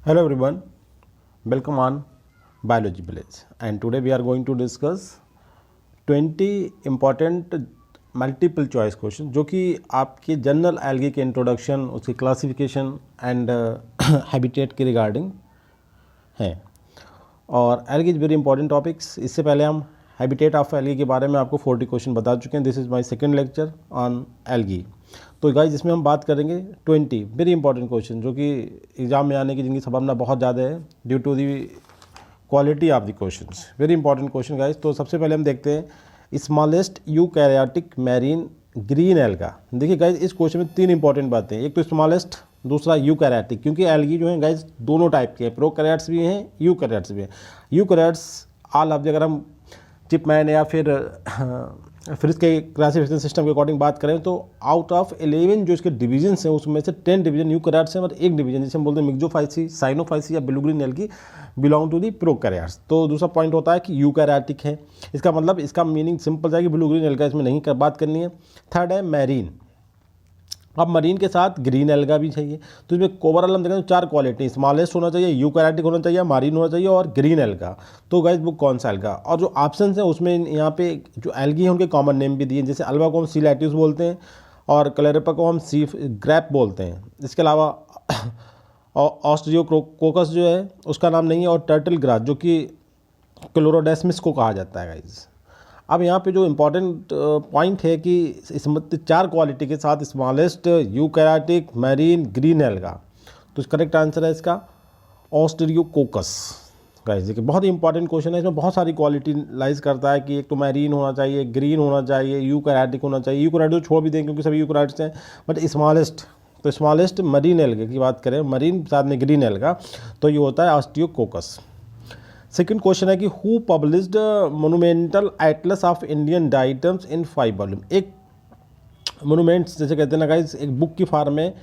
Hello everyone, welcome on Biology Village, and today we are going to discuss 20 important multiple choice question जो कि आपके general algae के introduction, उसकी classification and habitat के regarding हैं। और algae is very important topics. इससे पहले हम हैबिटेट ऑफ एल्गी के बारे में आपको 40 क्वेश्चन बता चुके हैं। This is my second lecture on algae. तो गाइस इसमें हम बात करेंगे 20 वेरी इंपॉर्टेंट क्वेश्चन जो कि एग्जाम में आने की जिनकी संभावना बहुत ज़्यादा है due to the quality of the questions. Very important question guys. तो सबसे पहले हम देखते हैं smallest eukaryotic marine green alga. देखिए गाइस इस क्वेश्चन में तीन इंपॉर्टेंट बातें हैं। एक तो स्मॉलेस्ट, दूसरा यूकैरियोटिक, क्योंकि एल्गी जो है गाइस दोनों टाइप के हैं, प्रोकैरियोट्स भी हैं, यूकैरियोट्स भी हैं। यूकैरियोट्स ऑल ऑफ अगर हम चिपमैन या फिर फिर इसके क्लासिफिकेशन सिस्टम के अकॉर्डिंग बात करें तो आउट ऑफ 11 जो इसके डिवीजन्स हैं उसमें से 10 डिवीजन यूकैरियोट्स हैं और एक डिवीजन जिसे हम बोलते हैं मिक्सोफाइसी, साइनोफाइसी या blue green algae belong to the prokaryotes. तो दूसरा पॉइंट होता है कि यूकैरियोटिक है, इसका मतलब इसका मीनिंग सिंपल है कि ब्लू ग्रीन एल्गा इसमें नहीं बात करनी है। थर्ड है मैरीन। अब मरीन के साथ ग्रीन एल्गा भी चाहिए। तो इसमें ओवरऑल हम देखें तो चार क्वालिटी, स्मॉलेस्ट होना चाहिए, यूकैरियोटिक होना चाहिए, मारीन होना चाहिए और ग्रीन एल्गा। तो गाइस वो कौन सा एल्गा, और जो ऑप्शन है उसमें यहाँ पे जो एल्गी है उनके कॉमन नेम भी दिए, जैसे अल्वा को हम सी लैटिस बोलते हैं और क्लेरेपा को हम सी ग्रैप बोलते हैं। इसके अलावा ऑस्ट्रियोकोकस जो है उसका नाम नहीं है, और टर्टल ग्रास जो कि क्लोरोडेस्मिस को कहा जाता है गाइस। अब यहाँ पे जो इम्पोर्टेंट पॉइंट है कि इस चार क्वालिटी के साथ smallest, eukaryotic, marine, green alga, तो करेक्ट आंसर है इसका ऑस्ट्रियोकोकस। गाइस देखिए बहुत ही इंपॉर्टेंट क्वेश्चन है, इसमें बहुत सारी क्वालिटी लाइज करता है कि एक तो मैरीन होना चाहिए, ग्रीन होना चाहिए, यूकैरियोटिक होना चाहिए। यूकैरियोटिक छोड़ भी दें क्योंकि सभी यूकैरियोट्स हैं, बट स्मॉलेस्ट, तो स्मॉलेस्ट मरीन एल्गा की बात करें, मरीन साथ में ग्रीन एल्गा, तो ये होता है ऑस्ट्रियोकोकस। सेकंड क्वेश्चन है कि who published monumental atlas of Indian diatoms in 5 volume. एक मोनूमेंट्स जैसे कहते हैं ना गाइस, एक बुक की फॉर्म में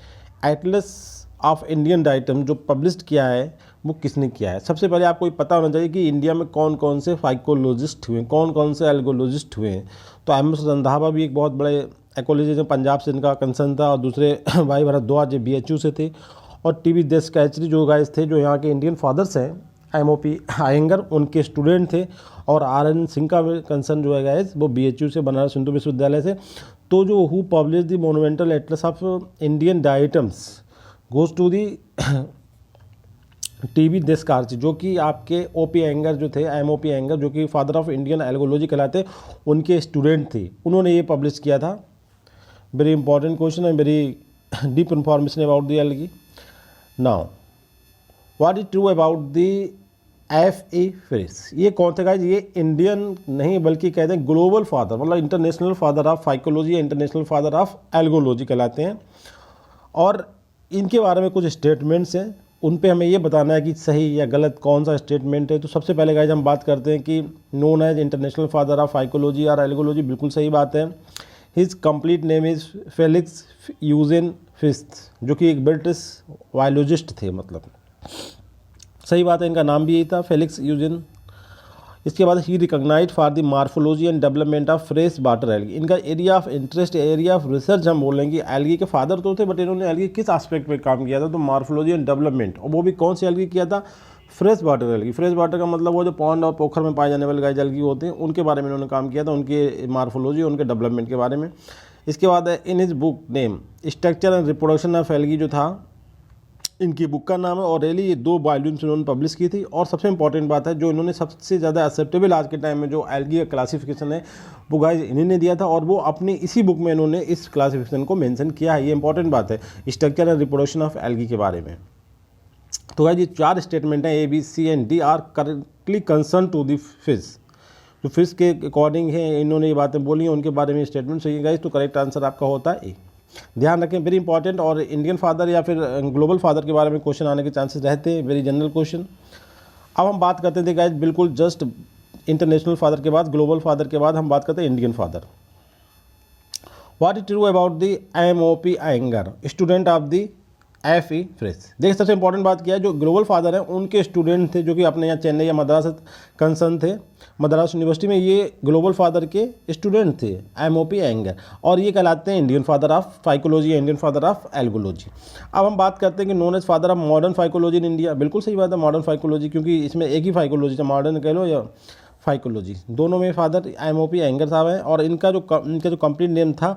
एटलस ऑफ इंडियन डाइटम जो पब्लिश किया है वो किसने किया है। सबसे पहले आपको पता होना चाहिए कि इंडिया में कौन कौन से फाइकोलॉजिस्ट हुए, कौन कौन से एल्गोलॉजिस्ट हुए हैं। तो एम.एस. रंधावा भी एक बहुत बड़े एकोलॉजिस्ट हैं, पंजाब से इनका कंसर्न था, और दूसरे भाई भरद्वाज BHU से थे, और टी.बी. देशकैचरी जो गाइस थे जो यहाँ के इंडियन फादर्स हैं, M.O.P. अयंगर उनके स्टूडेंट थे, और R.N. सिंह का कंसर्न जो है गाइस वो BHU से, बनारस हिंदू विश्वविद्यालय से। तो जो who publish the monumental atlas of Indian diatoms goes to the TB. Desikachary, जो कि आपके O.P. अयंगर जो थे, M.O.P. अयंगर जो कि फादर ऑफ इंडियन एल्गोलॉजी कहलाते, उनके स्टूडेंट थे, उन्होंने ये पब्लिश किया था। वेरी इंपॉर्टेंट क्वेश्चन है, very deep information about the algae. Now what is true about the F.A. फिरिस। ये कौन थे गाइस, ये इंडियन नहीं बल्कि कहते हैं ग्लोबल फादर, मतलब international father of phycology, international father of algology कहलाते हैं। और इनके बारे में कुछ स्टेटमेंट्स हैं, उन पे हमें ये बताना है कि सही या गलत कौन सा स्टेटमेंट है। तो सबसे पहले गाइस हम बात करते हैं कि known as international father of phycology और एल्गोलॉजी, बिल्कुल सही बात है। His complete name is Felix Eugen फिस्ट, जो कि एक ब्रिटिश बायोलॉजिस्ट थे, मतलब सही बात है, इनका नाम भी यही था, फेलिक्स यूजिन। इसके बाद ही recognised for the morphology and development of fresh water algae. इनका area of interest, area of research हम बोलेंगे, एल्गी के फादर तो थे बट इन्होंने एल्गी किस एस्पेक्ट पे काम किया था, तो मार्फोलॉजी एंड डेवलपमेंट, और वो भी कौन सी एल्गी किया था, fresh water algae. Fresh water का मतलब वो जो पॉन्ड और पोखर में पाए जाने वाले गाइस एल्गी होते हैं उनके बारे में इन्होंने काम किया था, उनके मार्फोलॉजी, उनके डेवलपमेंट के बारे में। इसके बाद in his book name structure and reproduction of algae जो था इनकी बुक का नाम है, और रेली ये 2 वॉल्यूम्स इन्होंने पब्लिश की थी। और सबसे इंपॉर्टेंट बात है, जो इन्होंने सबसे ज़्यादा एक्सेप्टेबल आज के टाइम में जो एल्गी का क्लासिफिकेशन है वो गाइस इन्हीं ने दिया था, और वो अपनी इसी बुक में इन्होंने इस क्लासिफिकेशन को मेंशन किया है। ये इंपॉर्टेंट बात है structure and reproduction of algae के बारे में। तो गाइस ये 4 स्टेटमेंट हैं, A, B, C and D are correctly concern to the fish. जो फिश के अकॉर्डिंग है इन्होंने ये बातें बोली हैं, उनके बारे में स्टेटमेंट सही है गाइस, तो करेक्ट आंसर आपका होता है A। ध्यान रखें, वेरी इंपॉर्टेंट। और इंडियन फादर या फिर ग्लोबल फादर के बारे में क्वेश्चन आने के चांसेस रहते हैं, वेरी जनरल क्वेश्चन। अब हम बात करते थे गाइस बिल्कुल जस्ट इंटरनेशनल फादर के बाद, ग्लोबल फादर के बाद हम बात करते हैं Indian father. What is true about the M.O.P. Iyengar, student of the FE Fritsch. देखिए सबसे इंपॉर्टेंट बात क्या है, जो ग्लोबल फादर हैं उनके स्टूडेंट थे जो कि अपने यहाँ चेन्नई या मद्रास कंसर्न थे, मद्रास यूनिवर्सिटी में ये ग्लोबल फादर के स्टूडेंट थे MOP एंगर, और ये कहलाते हैं इंडियन फादर ऑफ फाइकोलॉजी या इंडियन फादर ऑफ एल्गोलॉजी। अब हम बात करते हैं कि known as father of modern phycology in India. बिल्कुल सही बात है, मॉडर्न फाइकोलॉजी, क्योंकि इसमें एक ही फाइकोलॉजी था, मॉडर्न कह लो या फाइकोलॉजी, दोनों में फादर MOP एंगर साहब हैं। और इनका जो कंप्लीट नेम था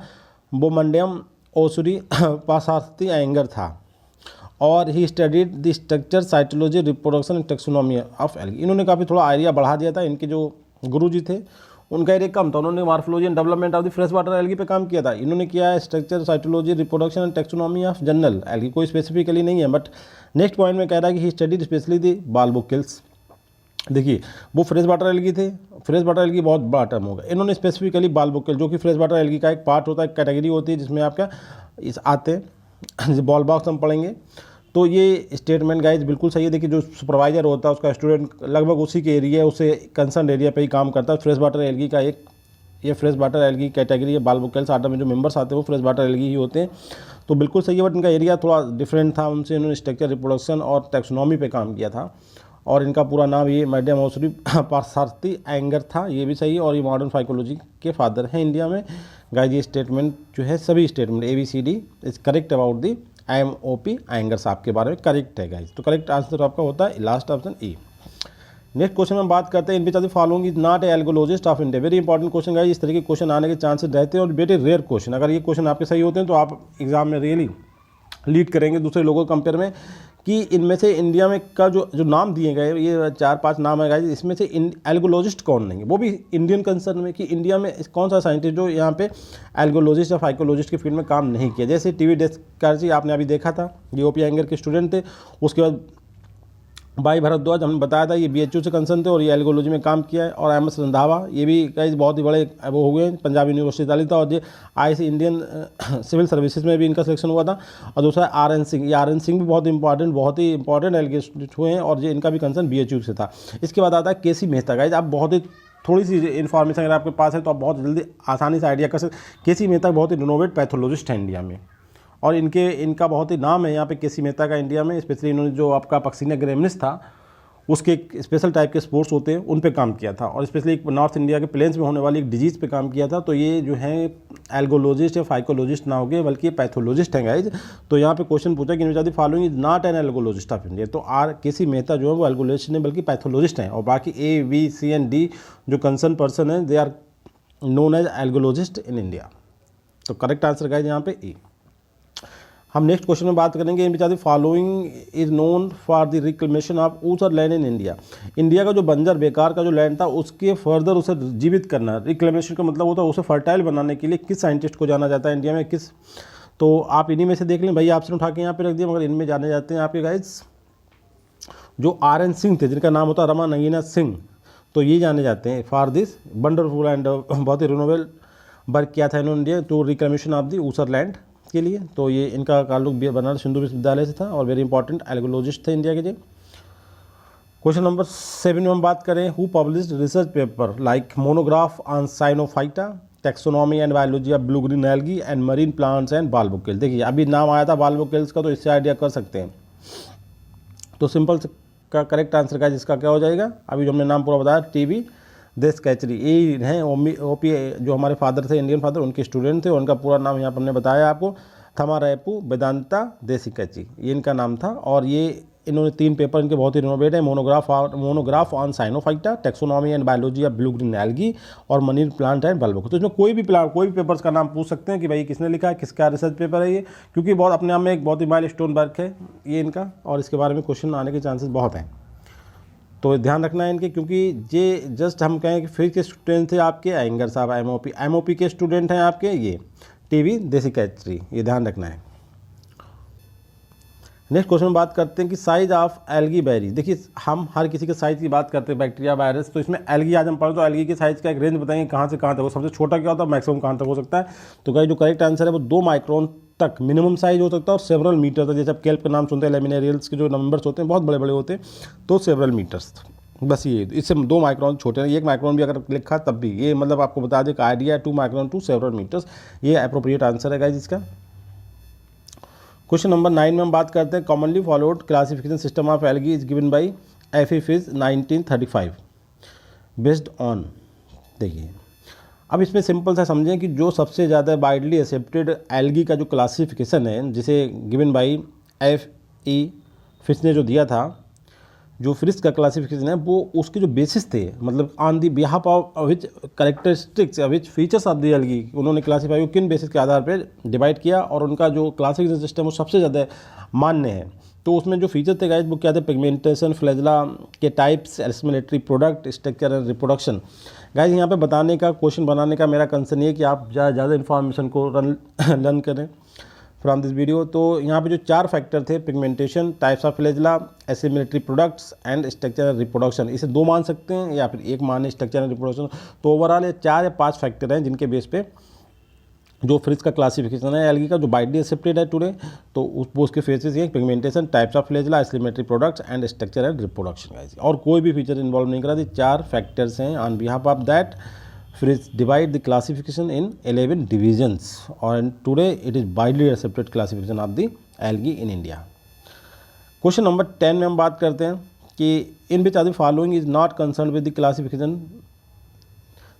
वो मंडयम ओसुरी पासार्थी एंगर था, और he studied the structure, cytology, reproduction and taxonomy of algae. इन्होंने काफ़ी थोड़ा आइडिया बढ़ा दिया था, इनके जो गुरुजी थे उनका एरिया कम था, उन्होंने morphology and development of the fresh water algae पे काम किया था। इन्होंने किया है structure, cytology, reproduction and taxonomy of general algae, कोई स्पेसिफिकली नहीं है। बट नेक्स्ट पॉइंट में कह रहा है कि ही स्टडीड स्पेशली द बाल्बोकेल्स। देखिए वो फ्रेश वाटर एल्गी थे, फ्रेश वाटर एल्गी बहुत बड़ा टर्म होगा, इन्होंने स्पेसिफिकली बाल्बोकेल जो कि फ्रेश वाटर एल्गी का एक पार्ट होता है, कैटेगरी होती है जिसमें आपका इस आते हैं बॉल बॉक्स हम पढ़ेंगे। तो ये स्टेटमेंट गाइज बिल्कुल सही है। देखिए जो सुपरवाइजर होता है उसका स्टूडेंट लगभग उसी के एरिया, उससे कंसर्न एरिया पे ही काम करता है। फ्रेश वाटर एल्गी का एक ये फ्रेश वाटर एल्गी कैटेगरी है, बाल्बोकेल्स आर्डर में जो मेंबर्स आते हैं वो फ्रेश वाटर एल्गी ही होते हैं। तो बिल्कुल सही है, बट इनका एरिया थोड़ा डिफरेंट था उनसे, इन्होंने स्ट्रक्चर, रिप्रोडक्शन और टैक्सोनॉमी पे काम किया था। और इनका पूरा नाम ये मैडम ओसरी पासार्थी एंगर था, ये भी सही है। और ये मॉडर्न फाइकोलॉजी के फादर हैं इंडिया में। गाइज ये स्टेटमेंट जो है सभी statement ABCD is correct about the MOP anger साहब के बारे में करेक्ट है गाइज। तो करेक्ट आंसर आपका होता है last option E। Next question में हम बात करते हैं, in which following is not a algologist of India. Very important question guys, इस तरह के क्वेश्चन आने के चांसेस रहते हैं और वेरी रेयर क्वेश्चन। अगर ये क्वेश्चन आपके सही होते हैं तो आप एग्जाम में रियली लीड करेंगे दूसरे लोगों के कंपेयर में। कि इनमें से इंडिया में का जो नाम दिए गए ये 4-5 नाम है गाइज, इसमें से एल्गोलॉजिस्ट कौन नहीं है, वो भी इंडियन कंसर्न में, कि इंडिया में कौन सा साइंटिस्ट जो यहाँ पे एल्गोलॉजिस्ट या फाइकोलॉजिस्ट की फील्ड में काम नहीं किया। जैसे TV डेस्कार्जी आपने अभी देखा था, ये OP एंगर के स्टूडेंट थे। उसके बाद भाई भारद्वाज हमने बताया था, ये BHU से कंसर्न थे और ये एल्गोलॉजी में काम किया है। और MS रंधावा, ये भी गाइज बहुत ही बड़े वो हो गए, पंजाब यूनिवर्सिटी ताली था, और ये IC इंडियन सिविल सर्विसेज में भी इनका सिलेक्शन हुआ था। और दूसरा RN सिंह, ये RN सिंह भी बहुत ही इंपॉर्टेंट एल्गोलिस्ट हुए हैं, और ये इनका भी कंसर्न BHU से था। इसके बाद आता है KC मेहता। गाइज आप बहुत ही थोड़ी सी इन्फॉर्मेशन अगर आपके पास है तो आप बहुत जल्दी आसानी से आइडिया कर सकते। KC मेहता बहुत ही रिनोवेट पैथोलॉजिस्ट है इंडिया में, और इनका बहुत ही नाम है यहाँ पे KC मेहता का इंडिया में। स्पेशली इन्होंने जो आपका पक्सीना ग्रेमिनिस था उसके स्पेशल टाइप के स्पोर्ट्स होते हैं उन पे काम किया था, और स्पेशली नॉर्थ इंडिया के प्लेन्स में होने वाली एक डिजीज़ पे काम किया था। तो ये जो है एल्गोलॉजिस्ट या फाइकोलॉजिस्ट ना हो गए बल्कि ये पैथोलॉजिस्ट हैं गाइज। तो यहाँ पे क्वेश्चन पूछा कि in following is not an algologist of India. तो KC मेहता जो है वो एल्गोलॉजिस्ट नहीं बल्कि पैथोलॉजिस्ट हैं, और बाकी A, B, C and D जो कंसर्न पर्सन हैं they are known as algologist in India. तो करेक्ट आंसर गाइज यहाँ पे E। हम नेक्स्ट क्वेश्चन में बात करेंगे, in which following is known for the reclamation of usar land in India. India का जो बंजर बेकार का जो लैंड था उसके फर्दर उसे जीवित करना, रिक्लेमेशन का मतलब होता है उसे फर्टाइल बनाने के लिए किस साइंटिस्ट को जाना जाता है इंडिया में, किस। तो आप इन्हीं में से देख लें, भाई ऑप्शन उठा के यहाँ पे रख दिया, मगर इनमें जाने जाते हैं आपके गाइज जो RN सिंह थे, जिनका नाम होता है रमा नगीना सिंह। तो ये जाने जाते हैं फॉर दिस वंडरफुल एंड बहुत ही रिनोवेल वर्क किया था इन्होंने टू रिक्लेमेशन ऑफ द ऊसर लैंड के लिए। तो ये इनका ताल्लुक बनारस हिंदू विश्वविद्यालय से था और वेरी इंपॉर्टेंट एल्गोलॉजिस्ट थे इंडिया के। जी क्वेश्चन नंबर 7 में हम बात करें, who published research paper like monograph on cyanophyta, taxonomy and biology of blue green algae and marine plants and bulbochaete. देखिए अभी नाम आया था बाल्बोकेल्स का, तो इससे आइडिया कर सकते हैं। तो सिंपल का करेक्ट आंसर का जिसका क्या हो जाएगा, अभी जो हमने नाम पूरा बताया TB डेस्कार्जी, ये हैं OP जो हमारे फादर थे इंडियन फादर, उनके स्टूडेंट थे। उनका पूरा नाम यहाँ पर हमने बताया आपको, थमारायपू वेदांता डेस्कार्जी, ये इनका नाम था। और ये इन्होंने 3 पेपर इनके बहुत ही रिनोवेट है, monograph on cyanophyta, taxonomy and biology of blue green algae और मरीन प्लांट एंड बाल्बोकेल। तो इसमें कोई भी पेपर्स का नाम पूछ सकते हैं कि भाई किसने लिखा है, किसका रिसर्च पेपर है ये, क्योंकि बहुत अपने आप में एक बहुत ही माइलस्टोन वर्क है ये इनका, और इसके बारे में क्वेश्चन आने के चांसेस बहुत हैं। तो ध्यान रखना है इनके, क्योंकि ये जस्ट हम कहें कि फिर के स्टूडेंट थे आपके एंगर साहब, MOP के स्टूडेंट हैं आपके ये TB डेस्कार्जी, ये ध्यान रखना है। नेक्स्ट क्वेश्चन में बात करते हैं कि साइज ऑफ एल्गी वेरी। देखिए हम हर किसी के साइज़ की बात करते हैं, बैक्टीरिया वायरस, तो इसमें एल्गी आज हम पढ़े तो एल्गी के साइज़ का एक रेंज बताएंगे कहाँ से कहाँ तक हो, सबसे छोटा क्या होता है, मैक्सिमम कहाँ तक हो सकता है। तो गाइस जो करेक्ट आंसर है वो 2 माइक्रोन तक मिनिमम साइज हो सकता है और सेवरल मीटर तक। जैसे आप केल्प का नाम सुनते हैं, लेमिनेरियल्स के जो नंबर्स होते हैं बहुत बड़े बड़े होते हैं, तो सेवरल मीटर्स, बस ये इससे 2 माइक्रोन छोटे हैं। 1 माइक्रोन भी अगर लिखा तब भी ये मतलब आपको बता दें कि आइडिया है 2 माइक्रोन टू सेवरल मीटर्स, ये अप्रोप्रिएट आंसर है गाइस इसका। क्वेश्चन नंबर 9 में हम बात करते हैं commonly followed classification system of algae is given by F fish 1935 based on. देखिए अब इसमें सिंपल सा समझें कि जो सबसे ज़्यादा वाइडली एक्सेप्टेड एल्गी का जो क्लासिफिकेशन है जिसे गिवन बाई एफ फिश ने जो दिया था, जो फ्रिश का क्लासिफिकेशन है वो उसके जो बेसिस थे, मतलब on the behalf of which characteristics which features of the algae, उन्होंने क्लासीफाई को किन बेसिस के आधार पर डिवाइड किया और उनका जो क्लासिफिकेशन सिस्टम वो सबसे ज़्यादा मान्य है। तो उसमें जो फीचर थे गाइस वो क्या थे, पिगमेंटेशन, फ्लैजेला के types, assimilatory product, structure and reproduction. Guys यहाँ पे बताने का, क्वेश्चन बनाने का मेरा कंसर्न ये है कि आप ज़्यादा इन्फॉर्मेशन को लर्न करें फ्रॉम दिस वीडियो। तो यहाँ पे जो 4 फैक्टर थे, pigmentation, types of flagella, assimilatory products and structure and reproduction, इसे 2 मान सकते हैं या फिर 1 माने स्ट्रक्चर एंड रिप्रोडक्शन। तो ओवरऑल ये 4 या 5 फैक्टर हैं जिनके बेस पे जो फ्रिज का क्लासिफिकेशन है एल्गी का जो वाइडली एक्सेप्टेड है टुडे, तो उसके फेसेस ये pigmentation, types of flagella, assimilatory products and structure and reproduction guys, और कोई भी फीचर इन्वॉल्व नहीं करा। दी 4 फैक्टर्स हैं। On behalf of that Fritsch divide the classification in 11 divisions और today it is widely accepted classification of the algae in India. Question number 10 में हम बात करते हैं कि in which are the following is not concern with the classification.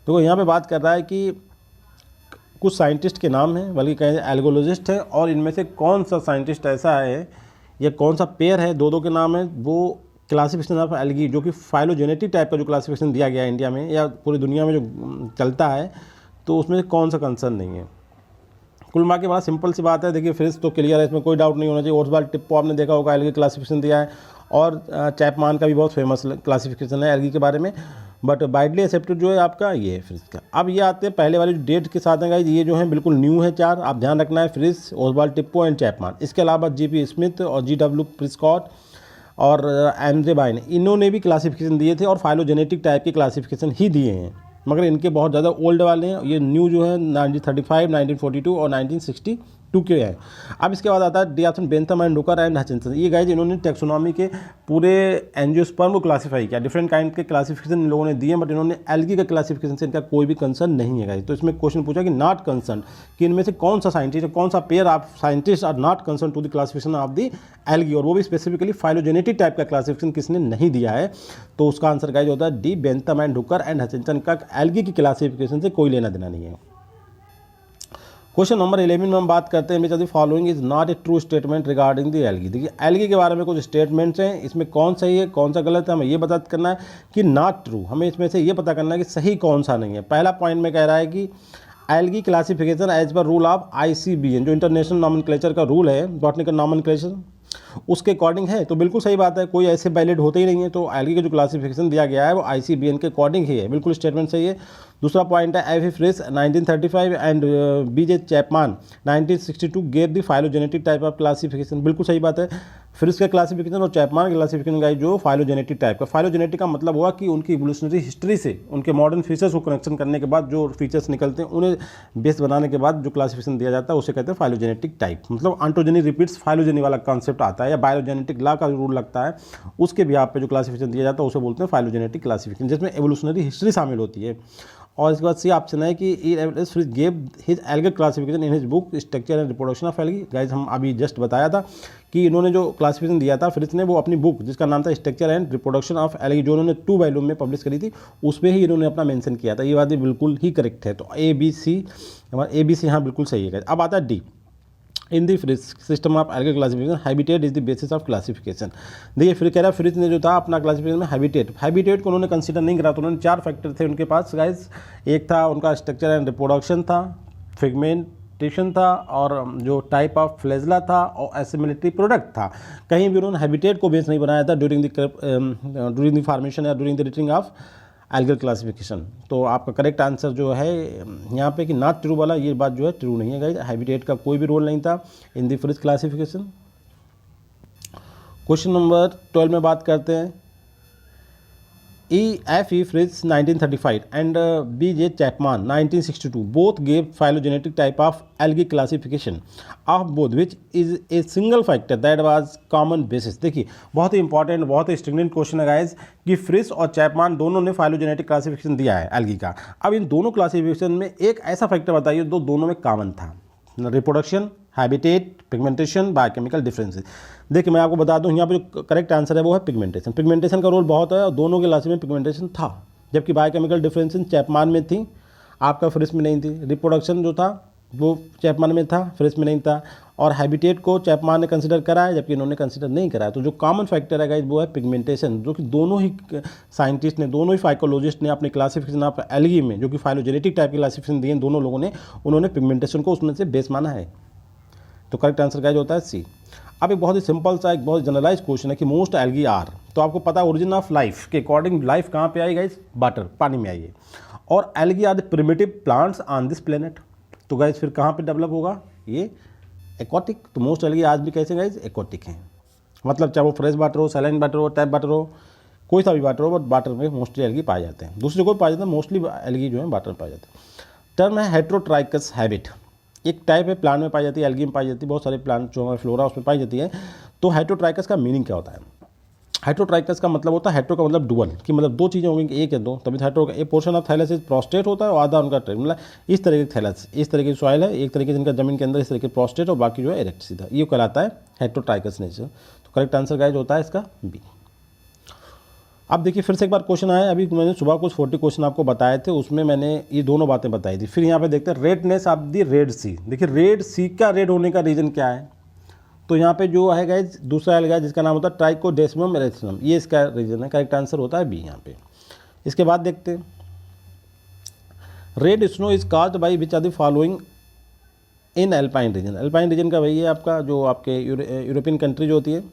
तो यहाँ पे बात कर रहा है कि कुछ साइंटिस्ट के नाम हैं, बल्कि कहें एल्गोलॉजिस्ट हैं, और इनमें से कौन सा साइंटिस्ट ऐसा है या कौन सा पेयर है, 2 के नाम है, वो क्लासिफिकेशन ऑफ एल्गी जो कि फाइलोजेनेटिक टाइप का जो क्लासिफिकेशन दिया गया है इंडिया में या पूरी दुनिया में जो चलता है, तो उसमें कौन सा कंसर्न नहीं है। कुल मिला के बड़ा सिंपल सी बात है। देखिए फ्रिज तो क्लियर है, इसमें कोई डाउट नहीं होना चाहिए। ओर्सबाल टिप्पो आपने देखा होगा, एल्गी क्लासिफिकेशन दिया है, और चैपमान का भी बहुत फेमस क्लासिफिकेशन है एल्गी के बारे में, बट वाइडली एक्सेप्टेड जो है आपका ये है फ्रिज का। अब ये आते हैं पहले वाली डेट के साथ हैं गाइस, ये जो है बिल्कुल न्यू है 4, आप ध्यान रखना है, फ्रिज, ओर्सबाल टिप्पो एंड चैपमान। इसके अलावा जीपी स्मिथ और GW प्रिस्कॉट और एमजे बाइन, इन्होंने भी क्लासिफिकेशन दिए थे और फाइलोजेनेटिक टाइप के क्लासिफिकेशन ही दिए हैं, मगर इनके बहुत ज़्यादा ओल्ड वाले हैं। ये न्यू जो है 1935, 1942 और 1962 के हैं। अब इसके बाद आता है D option, Bentham and Hooker and Hutchinson. ये गाइज इन्होंने टेक्सोनॉमी के पूरे एंजियोस्पर्म को क्लासीफाई किया, डिफरेंट काइंड के क्लासिफिकेशन इन लोगों ने दिए, बट इन्होंने एल्गी का क्लासिफिकेशन से इनका कोई भी कंसर्न नहीं है गाइज। तो इसमें क्वेश्चन पूछा कि नॉट कंसर्न, कि इनमें से कौन सा साइंटिस्ट, कौन सा pair of scientist are not concern to the classification of the algae, और वो भी स्पेसिफिकली फाइलोजेनेटिक टाइप का क्लासिफिकेशन किसने नहीं दिया है। तो उसका आंसर गाइज होता है D, Bentham and Hooker and Hutchinson का एल्गी की क्लासिफिकेशन से कोई लेना देना नहीं है। क्वेश्चन नंबर 11 में हम बात करते हैं, which of the following is not A true statement regarding the algae. देखिए एल्गी के बारे में कुछ स्टेटमेंट्स हैं, इसमें कौन सही है कौन सा गलत है हमें ये पता करना है कि नॉट ट्रू, हमें इसमें से ये पता करना है कि सही कौन सा नहीं है। पहला पॉइंट में कह रहा है कि algae classification as per rule of ICBN, जो इंटरनेशनल नॉमेनक्लेचर का रूल है, बॉटनिकल नॉमेनक्लेचर, उसके अकॉर्डिंग है, तो बिल्कुल सही बात है, कोई ऐसे वैलिड होते ही नहीं है। तो एल्गी का जो क्लासिफिकेशन दिया गया है वो ICBN के अकॉर्डिंग ही है, बिल्कुल स्टेटमेंट सही है। दूसरा पॉइंट है F Fritsch 1935 and BJ Chapman 1962 gave the phylogenetic type of classification, बिल्कुल सही बात है। फ्रिस का क्लासिफिकेशन और चैपमान का क्लासिफिकेशन का जो फाइलोजेनेटिक टाइप का, फाइलोजेनेटिक का मतलब हुआ कि उनकी इवोल्यूशनरी हिस्ट्री से उनके मॉडर्न फीचर्स को कनेक्शन करने के बाद जो फीचर्स निकलते हैं उन्हें बेस बनाने के बाद जो क्लासिफिकेशन दिया जाता है उसे कहते हैं फाइलोजेनेटिक टाइप। मतलब ऑन्टोजेनी रिपीट्स फाइलोजेनी वाला कॉन्सेप्ट आता है, या बायोजेनेटिक लॉ का रूल लगता है, उसके भी आप पे जो क्लासिफिकेशन दिया जाता है उसे बोलते हैं फाइलोजेनेटिक क्लासिफिकेशन, जिसमें एवोल्यूशनरी हिस्ट्री शामिल होती है। और इसके बाद सी ऑप्शन है कि fridge gave his algae classification in his book structure and reproduction of algae. Guys हम अभी जस्ट बताया था कि इन्होंने जो क्लासिफिकेशन दिया था फ्रिज ने, वो अपनी बुक जिसका नाम था structure and reproduction of algae, जो उन्होंने 2 वॉल्यूम में पब्लिश करी थी, उसमें ही इन्होंने अपना मेंशन किया था। ये बात भी बिल्कुल ही करेक्ट है। तो ABC, हमारा ABC हाँ बिल्कुल सही है। अब आता है D, in the fridge system of algae classification habitat is the basis of classification. देखिए फिर कह रहा है फ्रिज ने जो था अपना क्लासिफिकेशन में हैबिटेट को उन्होंने कंसीडर नहीं करा, तो उन्होंने 4 फैक्टर थे उनके पास गाइस। एक था उनका स्ट्रक्चर एंड रिप्रोडक्शन था, पिगमेंटेशन था, और जो टाइप ऑफ फ्लैजेला था, और एस्टिमेटरी प्रोडक्ट था। कहीं भी उन्होंने हैबिटेट को बेस नहीं बनाया था ड्यूरिंग द फॉर्मेशन या during the reading of algae classification. तो आपका करेक्ट आंसर जो है यहाँ पे कि नॉट ट्रू वाला, ये बात जो है ट्रू नहीं है गाइस, हैबिटेट का कोई भी रोल नहीं था in the fridge classification. Question number 12 में बात करते हैं, EF fridge 1935 and BJ Chapman 1962 both gave phylogenetic type of algae classification of both which is a single factor that was common basis. देखिए बहुत ही इंपॉर्टेंट, बहुत ही स्ट्रिक्टेंट question है guys कि fridge और चैपमान दोनों ने फाइलोजेनेटिक क्लासिफिकेशन दिया है एल्गी का। अब इन दोनों क्लासिफिकेशन में एक ऐसा फैक्टर बताइए जो दोनों में कॉमन था, reproduction, habitat, pigmentation, biochemical differences. देखिए मैं आपको बता दूं यहाँ पे जो करेक्ट आंसर है वो है पिगमेंटेशन। पिगमेंटेशन का रोल बहुत है और दोनों के लास्ट में पिगमेंटेशन था, जबकि बायोकेमिकल डिफरेंसेस चैपमान में थी, आपका फ्रिस में नहीं थी। रिप्रोडक्शन जो था वो चैपमान में था, फ्रिस में नहीं था। और हैबिटेट को चैपमान ने कंसिडर करा है, जबकि इन्होंने कंसिडर नहीं करा है। तो जो कॉमन फैक्टर है गाइस वो है पिगमेंटेशन, जो कि दोनों ही साइंटिस्ट ने, दोनों ही फाइकोलॉजिस्ट ने अपने क्लासिफिकेशन ऑफ एल्गी में, जो कि फाइलोजेनेटिक टाइप की क्लासिफिकेशन दिए दोनों लोगों ने, उन्होंने पिगमेंटेशन को उसमें से बेस माना है। तो करेक्ट आंसर गाइस होता है सी। अब एक बहुत ही सिंपल सा, एक बहुत जनरलाइज क्वेश्चन है कि मोस्ट एल्गी आर, तो आपको पता है ओरिजिन ऑफ लाइफ के अकॉर्डिंग लाइफ कहाँ पे आई गाइस? वाटर, पानी में आई है। और algae are the primitive plants on this planet. तो गाइस फिर कहाँ पे डेवलप होगा? ये एक्वाटिक। तो मोस्ट एल्गी आज भी कैसे गाइस? एक्वाटिक हैं। मतलब चाहे वो फ्रेश वाटर हो, सैलाइन वाटर हो, टैप वाटर हो, कोई सा भी वाटर हो, बट वाटर में मोस्टली एल्गी पाए जाते हैं। दूसरे को पाए जाते हैं, मोस्टली एल्गी जो है वाटर में पाए जाते हैं। टर्म है हेट्रोट्राइकस हैबिट, एक टाइप है प्लांट में पाई जाती है, एल्गी में पाई जाती है, बहुत सारे प्लांट जो हमारे फ्लोरा उसमें पाई जाती है। तो हेट्रोट्राइकस का मीनिंग क्या होता है? हेट्रोट्राइकस का मतलब होता है, हेट्रो का मतलब डुअल, कि मतलब दो चीज़ें होंगी, एक या दो, तभी हेट्रो का। एक portion of thallus is prostrate होता है और आधा उनका ट्रेक, मतलब इस तरह के थैलस, इस तरह की सॉइल है, एक तरीके से इनका जमीन के अंदर इस तरह के प्रोस्टेट और बाकी जो है इरेक्ट सीधा, ये कहलाता है हेट्रोट्राइकस नेचर। तो करेक्ट आंसर गाइस होता है इसका बी। अब देखिए फिर से एक बार क्वेश्चन आया, अभी मैंने सुबह कुछ 40 क्वेश्चन आपको बताए थे, उसमें मैंने ये दोनों बातें बताई थी। फिर यहाँ पे देखते हैं रेडनेस ऑफ द रेड सी। देखिए रेड सी का रेड होने का रीज़न क्या है? तो यहाँ पे जो है गाइस दूसरा एल्गा है जिसका नाम होता है ट्राइकोडेस्मम एरेथ्रिनम, ये इसका रीजन है। करेक्ट आंसर होता है बी यहाँ पे। इसके बाद देखते हैं red snow is caused by which are the following in alpine region. Alpine region का वही है आपका जो आपके यूरोपियन कंट्री जो होती है,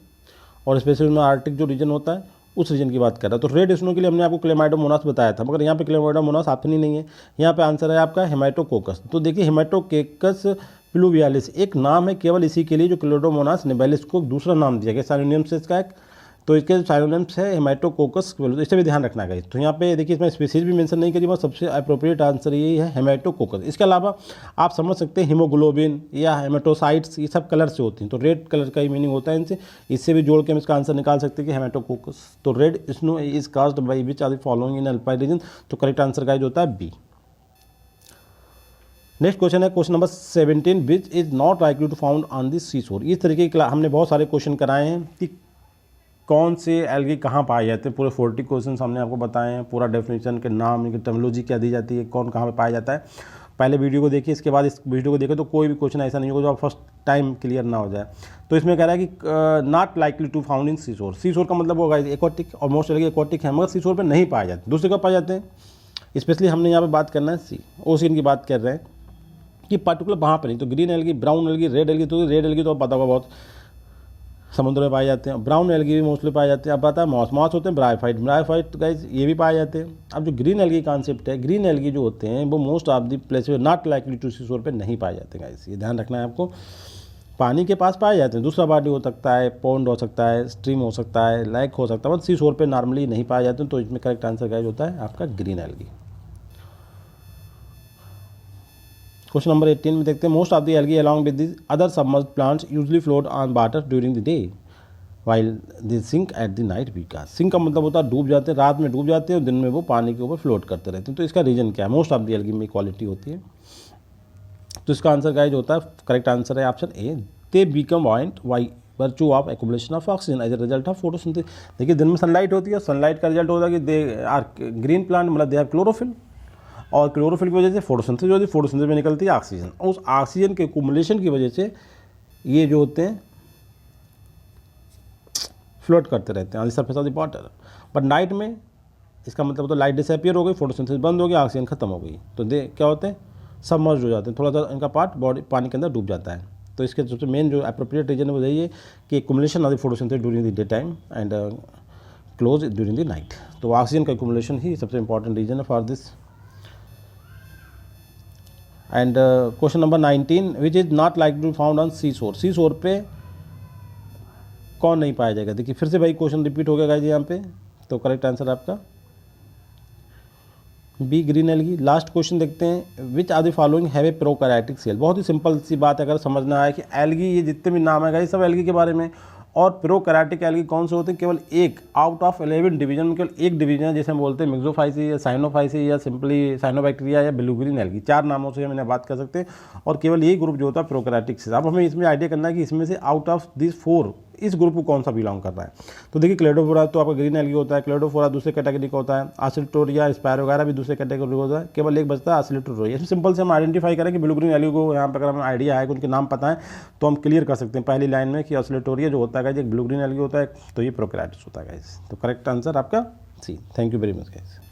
और स्पेशली में आर्टिक जो रीजन होता है उस रीजन की बात कर रहा है। तो रेड स्नो के लिए हमने आपको क्लेमाइडोमोनास बताया था, मगर यहाँ पे क्लेमाइडोमोनास ऑप्शन ही नहीं है। यहाँ पे आंसर है आपका हेमाटोकोकस। तो देखिए हेमाटोकोकस प्लूवियालिस एक नाम है केवल इसी के लिए, जो क्लोडोमोनास निबेलिस को दूसरा नाम दिया गया साइनोनिम से इसका एक। तो इसके साइनोनिम्स है हेमाटोकोकस, तो इससे भी ध्यान रखना है। तो यहाँ पे देखिए इसमें स्पीसीज भी मेंशन नहीं करी, बस सबसे अप्रोप्रिएट आंसर यही है हेमाटोकोकस। इसके अलावा आप समझ सकते हैं हीमोग्लोबिन या हेमाटोसाइट्स, ये सब कलर से होती हैं, तो रेड कलर का ही मीनिंग होता है इनसे। इससे भी जोड़ के हम इसका आंसर निकाल सकते हैं कि हेमाटोकोकस। तो red snow is caused by which are the following in alpine region. तो करेक्ट आंसर गाइस होता है बी। नेक्स्ट क्वेश्चन है question number 17, which is not likely to found on the sea shore. इस तरीके के हमने बहुत सारे क्वेश्चन कराए हैं कि कौन से एल्गी कहाँ पाए जाते हैं। पूरे 40 क्वेश्चन हमने आपको बताए हैं, पूरा डेफिनेशन के नाम, इनकी टर्मिनोलॉजी क्या दी जाती है, कौन कहाँ पे पाया जाता है। पहले वीडियो को देखिए, इसके बाद इस वीडियो को देखिए, तो कोई भी क्वेश्चन ऐसा नहीं होगा जो आप फर्स्ट टाइम क्लियर ना हो जाए। तो इसमें कह रहा है कि not likely to found in sea shore. Sea शोर का मतलब होगा एक्वाटिक, और मोस्ट एल्गी एक्वाटिक है, मगर सी शोर पर नहीं पाए जाते। दूसरे कब पाए जाते हैं? स्पेशली हमने यहाँ पर बात करना है सी ओशियन की बात कर रहे हैं कि पर्टिकुलर वहाँ पर नहीं। तो green algae, brown algae, red algae, तो रेड एल्गी तो पता होगा बहुत समुद्र में पाए जाते हैं। ब्राउन एल्गी भी मोस्टली पाए जाते हैं। अब पता है मॉस होते हैं, ब्रायोफाइट गाइस ये भी पाए जाते हैं। अब जो ग्रीन एल्गी कॉन्सेप्ट है, ग्रीन एल्गी जो होते हैं वो most of the place not likely to sea shore पे नहीं पाए जाते गाइस, ये ध्यान रखना है आपको। पानी के पास पाए जाते हैं, दूसरा बॉडी हो सकता है, पॉन्ड हो सकता है, स्ट्रीम हो सकता है, लेक हो सकता है, बट सी शोर पे नॉर्मली नहीं पाए जाते हैं। तो इसमें करेक्ट आंसर गाइस होता है आपका ग्रीन एल्गी। क्वेश्चन नंबर 18 में देखते हैं most of the algae along with the other submerged plants usually float on water during the day while they sink at the night. विकास सिंक का मतलब होता है डूब जाते हैं, रात में डूब जाते हैं और दिन में वो पानी के ऊपर फ्लोट करते रहते हैं। तो इसका रीजन क्या है? मोस्ट ऑफ द एल्गी में क्वालिटी होती है। तो इसका आंसर गाइस होता है, करेक्ट आंसर है option A, they become buoyant by virtue of accumulation of oxygen as a result of photosynthesis. देखिए दिन में सनलाइट होती है, सनलाइट का रिजल्ट होता है कि दे आर ग्रीन प्लांट, मतलब दे आर क्लोरोफिल, और क्लोरोफिल की वजह से फोटोसिंथेसिस होती है, फोटोसिंथेसिस में निकलती है ऑक्सीजन, और उस ऑक्सीजन के एक्युमुलेशन की वजह से ये जो होते हैं फ्लोट करते रहते हैं on the surface of the water. But night में इसका मतलब तो लाइट डिसअपियर हो गई, फोटोसिंथेसिस बंद हो गई, ऑक्सीजन खत्म हो गई, तो दे क्या होते हैं? सबमर्ज हो जाते हैं, थोड़ा सा इनका पार्ट बॉडी पानी के अंदर डूब जाता है। तो इसके सबसे मेन जो एप्रोप्रिएट रीजन है वो यही है कि accumulation of the photosynthesis during the day time and close during the night. तो ऑक्सीजन का एक्युमुलेशन ही सबसे इंपॉर्टेंट रीजन है for this. And question number 19, which is not like to found on sea shore. Sea shore पे कौन नहीं पाया जाएगा? देखिए फिर से भाई क्वेश्चन रिपीट हो गया गाइस यहाँ पे। तो करेक्ट आंसर आपका B green algae. Last question देखते हैं, which are the following have a prokaryotic cell. बहुत ही सिंपल सी बात है, अगर समझना है कि एल्गी, ये जितने भी नाम है गाइस सब एल्गी के बारे में, और प्रोकैरियोटिक एल्गी कौन से होते हैं? केवल एक आउट ऑफ 11 डिवीजन में केवल एक डिवीजन है, जैसे हम बोलते हैं मिक्सोफाइसी या साइनोफाइसी या सिंपली साइनोबैक्टीरिया या ब्लूग्रीन एल्गी, 4 नामों से हम इन्हें बात कर सकते हैं। और केवल यही ग्रुप जो होता है प्रोकैरियोटिक से। अब हमें इसमें आइडिया करना है कि इसमें से आउट ऑफ दिस 4 इस ग्रुप को कौन सा बिलोंग कर रहा है। तो देखिए क्लेडोफोरा तो आपका ग्रीन एल्गी होता है, क्लेडोफोरा दूसरे कैटेगरी का होता है, आसिलेटोरिया स्पायरो वगैरह भी दूसरे कैटेगरी का होता है, केवल एक बचता है आसिलेटोरिया। इसमें सिंपल से हम आइडेंटिफाई करें कि ब्लू ग्रीन एल्गी को यहाँ पर अगर हमें आइडिया है कि उनके नाम पता है तो हम क्लियर कर सकते हैं पहली लाइन में कि आसिलेटोरिया जो होता है एक ब्लू ग्रीन एल्गी होता है, तो ये प्रोकैरियोटिक होता है गाइस। तो करेक्ट आंसर आपका C. Thank you very much guys.